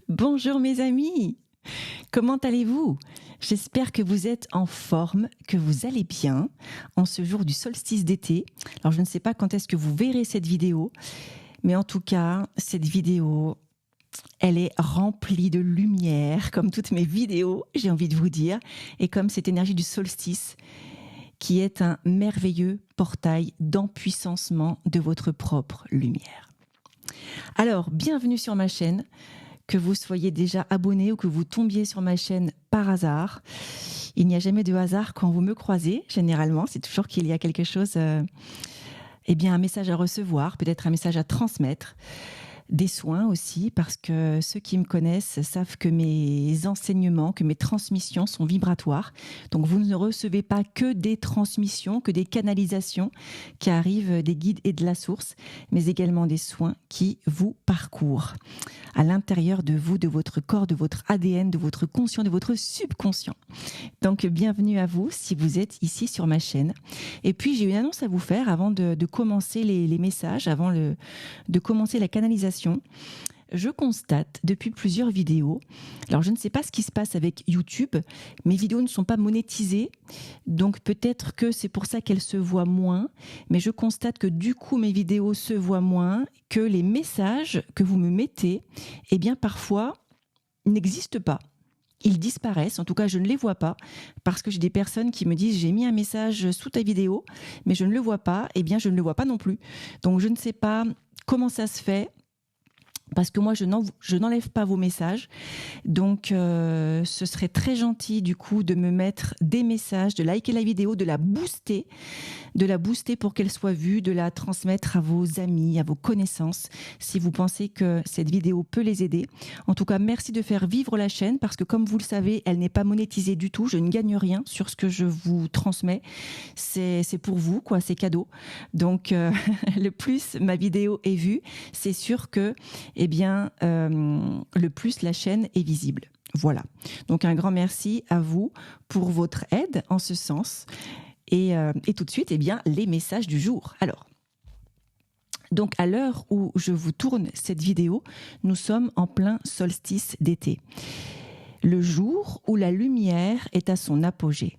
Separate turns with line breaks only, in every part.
Bonjour mes amis, comment allez-vous? J'espère que vous êtes en forme, que vous allez bien en ce jour du solstice d'été. Alors je ne sais pas quand est-ce que vous verrez cette vidéo, mais en tout cas, cette vidéo, elle est remplie de lumière, comme toutes mes vidéos, j'ai envie de vous dire, et comme cette énergie du solstice qui est un merveilleux portail d'empuissancement de votre propre lumière. Alors, bienvenue sur ma chaîne. Que vous soyez déjà abonné ou que vous tombiez sur ma chaîne par hasard. Il n'y a jamais de hasard quand vous me croisez, généralement. C'est toujours qu'il y a quelque chose, un message à recevoir, peut-être un message à transmettre. Des soins aussi, parce que ceux qui me connaissent savent que mes enseignements, que mes transmissions sont vibratoires. Donc vous ne recevez pas que des transmissions, que des canalisations qui arrivent des guides et de la source, mais également des soins qui vous parcourent à l'intérieur de vous, de votre corps, de votre ADN, de votre conscient, de votre subconscient. Donc bienvenue à vous si vous êtes ici sur ma chaîne. Et puis j'ai une annonce à vous faire avant de commencer les messages, avant de commencer la canalisation. Je constate depuis plusieurs vidéos, alors je ne sais pas ce qui se passe avec YouTube, mes vidéos ne sont pas monétisées, donc peut-être que c'est pour ça qu'elles se voient moins, mais je constate que du coup mes vidéos se voient moins, que les messages que vous me mettez, eh bien parfois n'existent pas. Ils disparaissent, en tout cas je ne les vois pas, parce que j'ai des personnes qui me disent j'ai mis un message sous ta vidéo, mais je ne le vois pas, eh bien je ne le vois pas non plus. Donc je ne sais pas comment ça se fait, parce que moi, je n'enlève pas vos messages. Donc, ce serait très gentil, du coup, de me mettre des messages, de liker la vidéo, de la booster pour qu'elle soit vue, de la transmettre à vos amis, à vos connaissances, si vous pensez que cette vidéo peut les aider. En tout cas, merci de faire vivre la chaîne, parce que comme vous le savez, elle n'est pas monétisée du tout. Je ne gagne rien sur ce que je vous transmets. C'est pour vous, quoi, c'est cadeau. Donc, le plus ma vidéo est vue, c'est sûr que le plus la chaîne est visible. Voilà. Donc un grand merci à vous pour votre aide en ce sens. Et tout de suite, les messages du jour. Alors, donc à l'heure où je vous tourne cette vidéo, nous sommes en plein solstice d'été. Le jour où la lumière est à son apogée.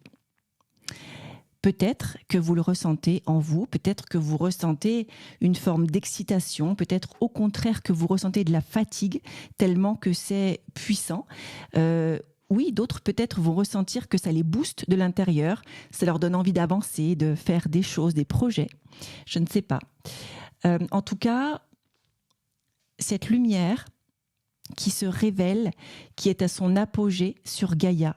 Peut-être que vous le ressentez en vous, peut-être que vous ressentez une forme d'excitation, peut-être au contraire que vous ressentez de la fatigue tellement que c'est puissant. Oui, d'autres peut-être vont ressentir que ça les booste de l'intérieur, ça leur donne envie d'avancer, de faire des choses, des projets. Je ne sais pas. En tout cas, cette lumière qui se révèle, qui est à son apogée sur Gaïa,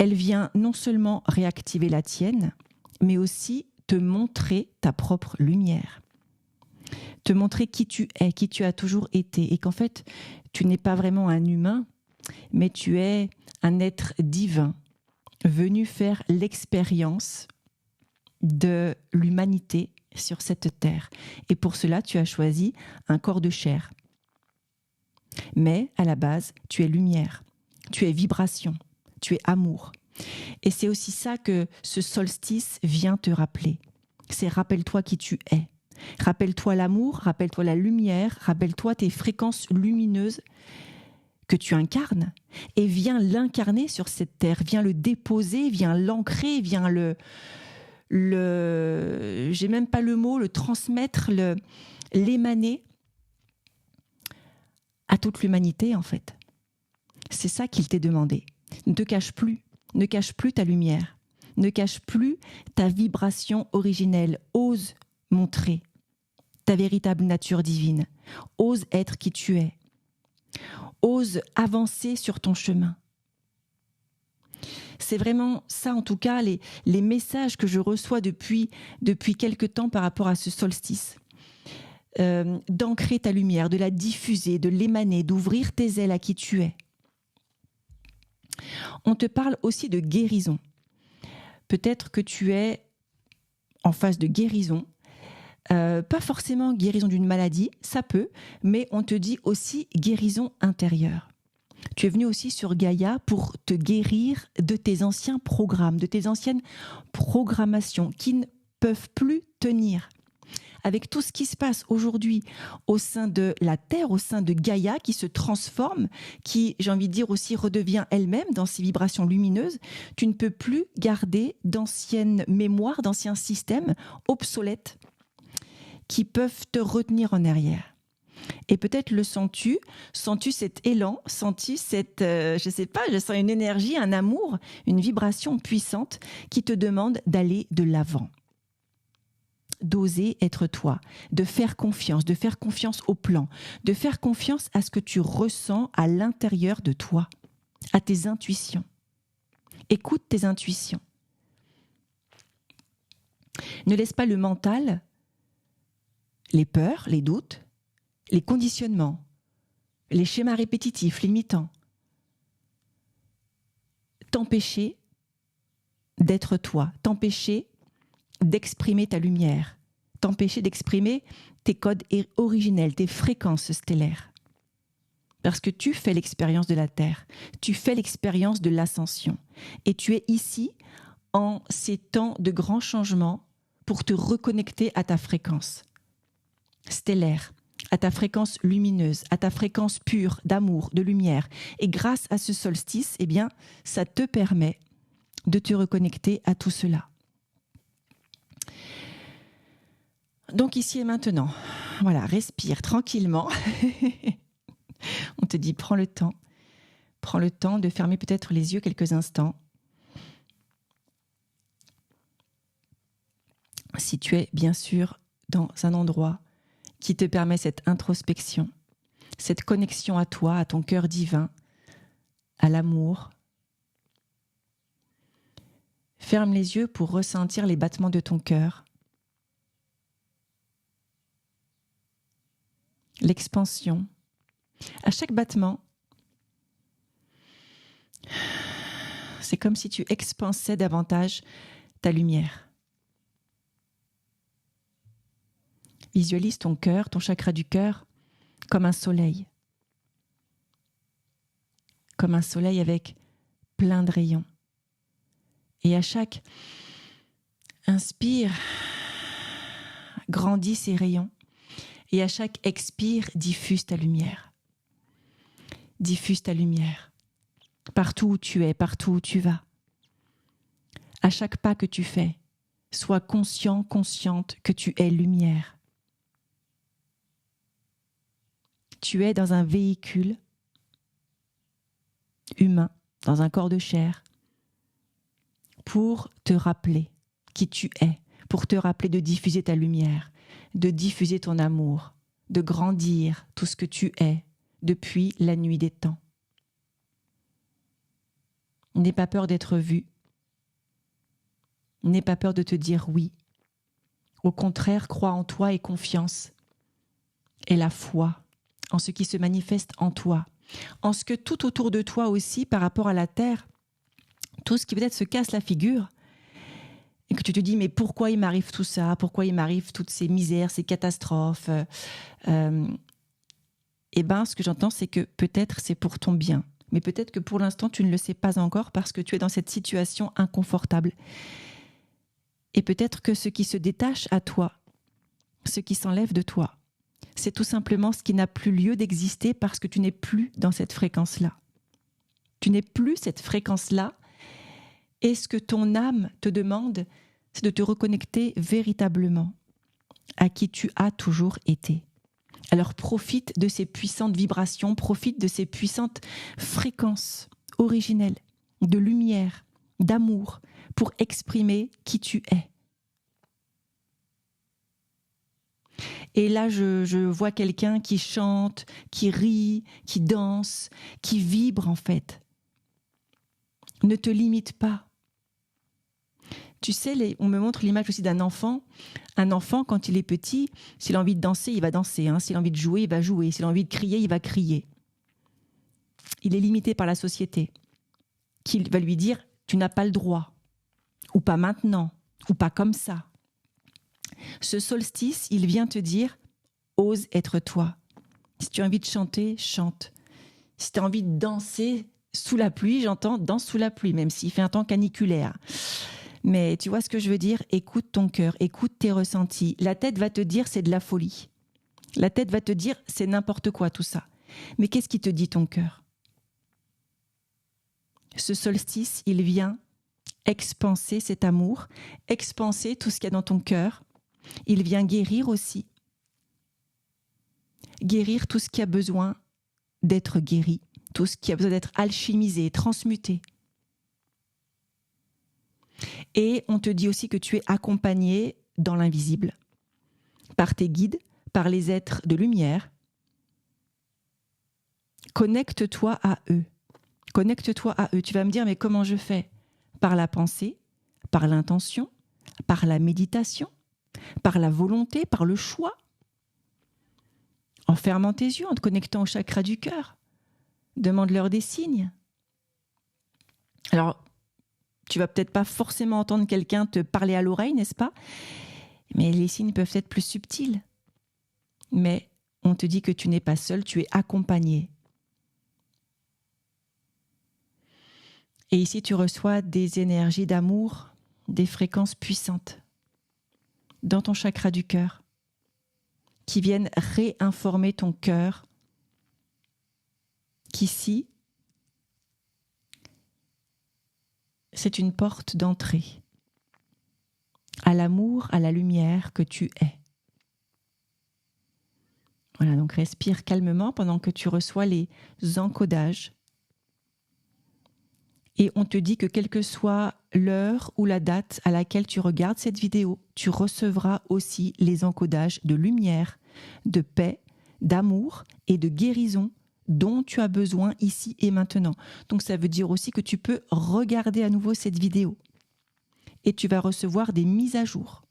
elle vient non seulement réactiver la tienne, mais aussi te montrer ta propre lumière. Te montrer qui tu es, qui tu as toujours été. Et qu'en fait, tu n'es pas vraiment un humain, mais tu es un être divin, venu faire l'expérience de l'humanité sur cette terre. Et pour cela, tu as choisi un corps de chair. Mais à la base, tu es lumière, tu es vibration. Tu es amour. Et c'est aussi ça que ce solstice vient te rappeler. C'est rappelle-toi qui tu es. Rappelle-toi l'amour, rappelle-toi la lumière, rappelle-toi tes fréquences lumineuses que tu incarnes. Et viens l'incarner sur cette terre, viens le déposer, viens l'ancrer, viens j'ai même pas le mot, le transmettre, l'émaner à toute l'humanité en fait. C'est ça qu'il t'est demandé. Ne te cache plus ta lumière, ne cache plus ta vibration originelle. Ose montrer ta véritable nature divine, ose être qui tu es, ose avancer sur ton chemin. C'est vraiment ça, en tout cas, les messages que je reçois depuis quelque temps par rapport à ce solstice. D'ancrer ta lumière, de la diffuser, de l'émaner, d'ouvrir tes ailes à qui tu es. On te parle aussi de guérison. Peut-être que tu es en phase de guérison, pas forcément guérison d'une maladie, ça peut, mais on te dit aussi guérison intérieure. Tu es venu aussi sur Gaïa pour te guérir de tes anciens programmes, de tes anciennes programmations qui ne peuvent plus tenir. avec tout ce qui se passe aujourd'hui au sein de la Terre, au sein de Gaïa, qui se transforme, qui, j'ai envie de dire aussi, redevient elle-même dans ses vibrations lumineuses, tu ne peux plus garder d'anciennes mémoires, d'anciens systèmes obsolètes qui peuvent te retenir en arrière. Et peut-être le sens-tu cet élan, sens-tu cette, je sais pas, je sens une énergie, un amour, une vibration puissante qui te demande d'aller de l'avant, d'oser être toi, de faire confiance au plan, de faire confiance à ce que tu ressens à l'intérieur de toi, à tes intuitions. Écoute tes intuitions. Ne laisse pas le mental, les peurs, les doutes, les conditionnements, les schémas répétitifs, limitants, t'empêcher d'être toi, t'empêcher d'exprimer ta lumière, t'empêcher d'exprimer tes codes originels, tes fréquences stellaires. Parce que tu fais l'expérience de la Terre, tu fais l'expérience de l'ascension. Et tu es ici en ces temps de grands changements pour te reconnecter à ta fréquence stellaire, à ta fréquence lumineuse, à ta fréquence pure d'amour, de lumière. Et grâce à ce solstice, eh bien, ça te permet de te reconnecter à tout cela. Donc ici et maintenant, voilà, respire tranquillement. On te dit, prends le temps de fermer peut-être les yeux quelques instants. Si tu es bien sûr dans un endroit qui te permet cette introspection, cette connexion à toi, à ton cœur divin, à l'amour. Ferme les yeux pour ressentir les battements de ton cœur, l'expansion. À chaque battement, c'est comme si tu expansais davantage ta lumière. Visualise ton cœur, ton chakra du cœur, comme un soleil avec plein de rayons. Et à chaque inspire, grandis ces rayons. Et à chaque expire, diffuse ta lumière. Diffuse ta lumière. Partout où tu es, partout où tu vas. À chaque pas que tu fais, sois conscient, consciente que tu es lumière. Tu es dans un véhicule humain, dans un corps de chair, pour te rappeler qui tu es, pour te rappeler de diffuser ta lumière, de diffuser ton amour, de grandir tout ce que tu es depuis la nuit des temps. N'aie pas peur d'être vu. N'aie pas peur de te dire oui. Au contraire, crois en toi et confiance. Et la foi en ce qui se manifeste en toi, en ce que tout autour de toi aussi, par rapport à la terre, tout ce qui peut-être se casse la figure, et que tu te dis, mais pourquoi il m'arrive tout ça? Pourquoi il m'arrive toutes ces misères, ces catastrophes? Eh bien, ce que j'entends, c'est que peut-être c'est pour ton bien. Mais peut-être que pour l'instant, tu ne le sais pas encore parce que tu es dans cette situation inconfortable. Et peut-être que ce qui se détache à toi, ce qui s'enlève de toi, c'est tout simplement ce qui n'a plus lieu d'exister parce que tu n'es plus dans cette fréquence-là. Tu n'es plus cette fréquence-là. Et ce que ton âme te demande, c'est de te reconnecter véritablement à qui tu as toujours été. Alors profite de ces puissantes vibrations, profite de ces puissantes fréquences originelles, de lumière, d'amour, pour exprimer qui tu es. Et là, je vois quelqu'un qui chante, qui rit, qui danse, qui vibre en fait. Ne te limite pas. Tu sais, on me montre l'image aussi d'un enfant. Un enfant, quand il est petit, s'il a envie de danser, il va danser. S'il a envie de jouer, il va jouer. S'il a envie de crier, il va crier. Il est limité par la société, qui va lui dire « tu n'as pas le droit » ou « pas maintenant » ou « pas comme ça ». Ce solstice, il vient te dire « ose être toi ». Si tu as envie de chanter, chante. Si tu as envie de danser sous la pluie, j'entends « danse sous la pluie », même s'il fait un temps caniculaire. Mais tu vois ce que je veux dire? Écoute ton cœur, écoute tes ressentis. La tête va te dire c'est de la folie. La tête va te dire c'est n'importe quoi tout ça. Mais qu'est-ce qui te dit ton cœur? Ce solstice, il vient expanser cet amour, expanser tout ce qu'il y a dans ton cœur. Il vient guérir aussi. Guérir tout ce qui a besoin d'être guéri, tout ce qui a besoin d'être alchimisé, transmuté. Et on te dit aussi que tu es accompagné dans l'invisible, par tes guides, par les êtres de lumière. Connecte-toi à eux. Connecte-toi à eux. Tu vas me dire, mais comment je fais? Par la pensée, par l'intention, par la méditation, par la volonté, par le choix. En fermant tes yeux, en te connectant au chakra du cœur. Demande-leur des signes. Alors, tu vas peut-être pas forcément entendre quelqu'un te parler à l'oreille, n'est-ce pas? Mais les signes peuvent être plus subtils. Mais on te dit que tu n'es pas seul, tu es accompagné. Et ici, tu reçois des énergies d'amour, des fréquences puissantes dans ton chakra du cœur qui viennent réinformer ton cœur qu'ici, c'est une porte d'entrée à l'amour, à la lumière que tu es. Voilà, donc respire calmement pendant que tu reçois les encodages. Et on te dit que quelle que soit l'heure ou la date à laquelle tu regardes cette vidéo, tu recevras aussi les encodages de lumière, de paix, d'amour et de guérison dont tu as besoin ici et maintenant. Donc ça veut dire aussi que tu peux regarder à nouveau cette vidéo et tu vas recevoir des mises à jour.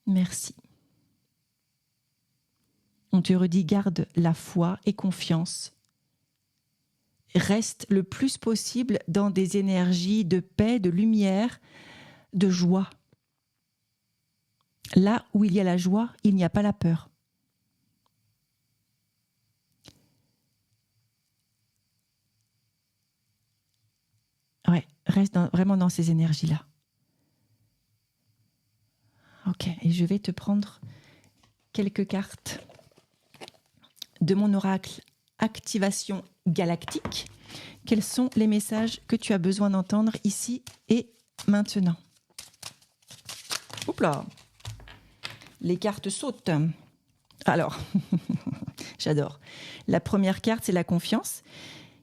Merci. On te redit, garde la foi et confiance. Reste le plus possible dans des énergies de paix, de lumière, de joie. Là où il y a la joie, il n'y a pas la peur. Ouais, reste vraiment dans ces énergies-là. Ok, et je vais te prendre quelques cartes de mon oracle Activation Galactique. Quels sont les messages que tu as besoin d'entendre ici et maintenant? Oups là, les cartes sautent. Alors, j'adore. La première carte, c'est la confiance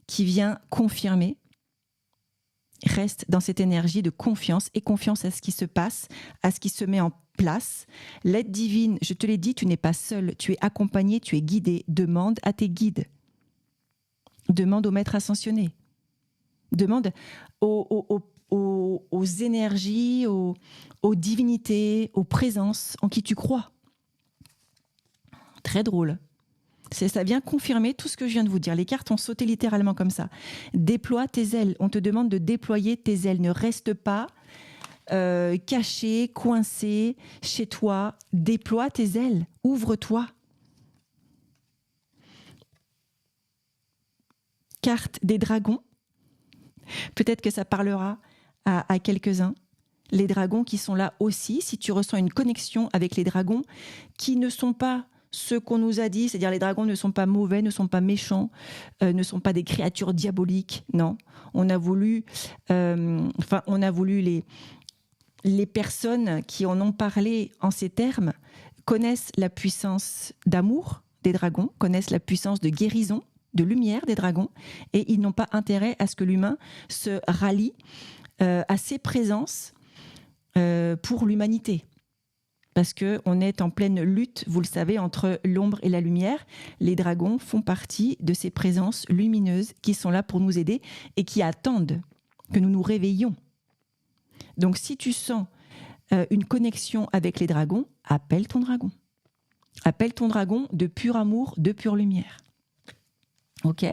qui vient confirmer. Reste dans cette énergie de confiance et confiance à ce qui se passe, à ce qui se met en place. L'aide divine, je te l'ai dit, tu n'es pas seul, tu es accompagné, tu es guidé. Demande à tes guides. Demande au maître ascensionné. Demande aux énergies, aux divinités, aux présences en qui tu crois. Très drôle. Ça vient confirmer tout ce que je viens de vous dire. Les cartes ont sauté littéralement comme ça. Déploie tes ailes. On te demande de déployer tes ailes. Ne reste pas caché, coincé chez toi. Déploie tes ailes. Ouvre-toi. Carte des dragons. Peut-être que ça parlera à quelques-uns. Les dragons qui sont là aussi. Si tu ressens une connexion avec les dragons qui ne sont pas ce qu'on nous a dit, c'est-à-dire les dragons ne sont pas mauvais, ne sont pas méchants, ne sont pas des créatures diaboliques, non. On a voulu les personnes qui en ont parlé en ces termes connaissent la puissance d'amour des dragons, connaissent la puissance de guérison, de lumière des dragons, et ils n'ont pas intérêt à ce que l'humain se rallie à ces présences pour l'humanité. Parce qu'on est en pleine lutte, vous le savez, entre l'ombre et la lumière. Les dragons font partie de ces présences lumineuses qui sont là pour nous aider et qui attendent que nous nous réveillions. Donc si tu sens une connexion avec les dragons, appelle ton dragon. Appelle ton dragon de pur amour, de pure lumière. Ok ?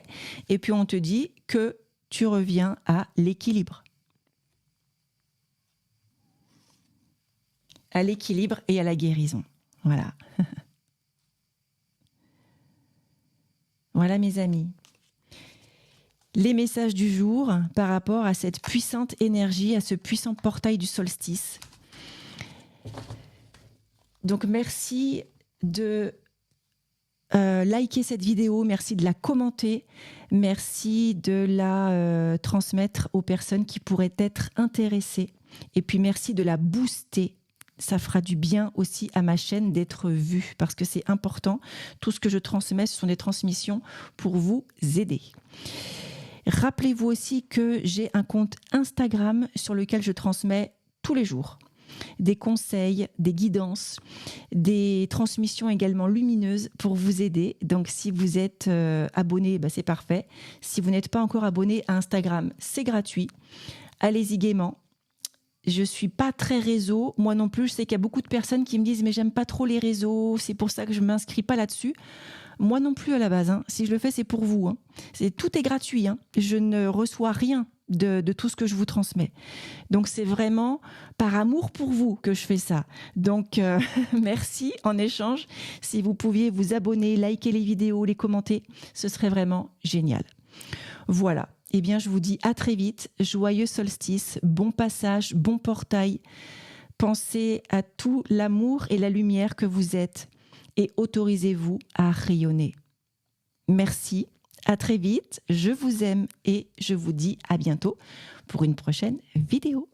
Et puis on te dit que tu reviens à l'équilibre. À l'équilibre et à la guérison. Voilà. Voilà mes amis. les messages du jour par rapport à cette puissante énergie, à ce puissant portail du solstice. Donc merci de liker cette vidéo, merci de la commenter, merci de la transmettre aux personnes qui pourraient être intéressées, et puis merci de la booster. Ça fera du bien aussi à ma chaîne d'être vue, parce que c'est important. Tout ce que je transmets, ce sont des transmissions pour vous aider. Rappelez-vous aussi que j'ai un compte Instagram sur lequel je transmets tous les jours des conseils, des guidances, des transmissions également lumineuses pour vous aider. Donc si vous êtes abonné, c'est parfait. Si vous n'êtes pas encore abonné à Instagram, c'est gratuit. Allez-y gaiement. Je suis pas très réseau, moi non plus. Je sais qu'il y a beaucoup de personnes qui me disent mais j'aime pas trop les réseaux, c'est pour ça que je m'inscris pas là-dessus. Moi non plus à la base. Si je le fais, c'est pour vous. Tout est gratuit. Je ne reçois rien de tout ce que je vous transmets. Donc c'est vraiment par amour pour vous que je fais ça. Donc merci en échange. Si vous pouviez vous abonner, liker les vidéos, les commenter, ce serait vraiment génial. Voilà. Eh bien, je vous dis à très vite. Joyeux solstice, bon passage, bon portail. Pensez à tout l'amour et la lumière que vous êtes et autorisez-vous à rayonner. Merci, à très vite, je vous aime et je vous dis à bientôt pour une prochaine vidéo.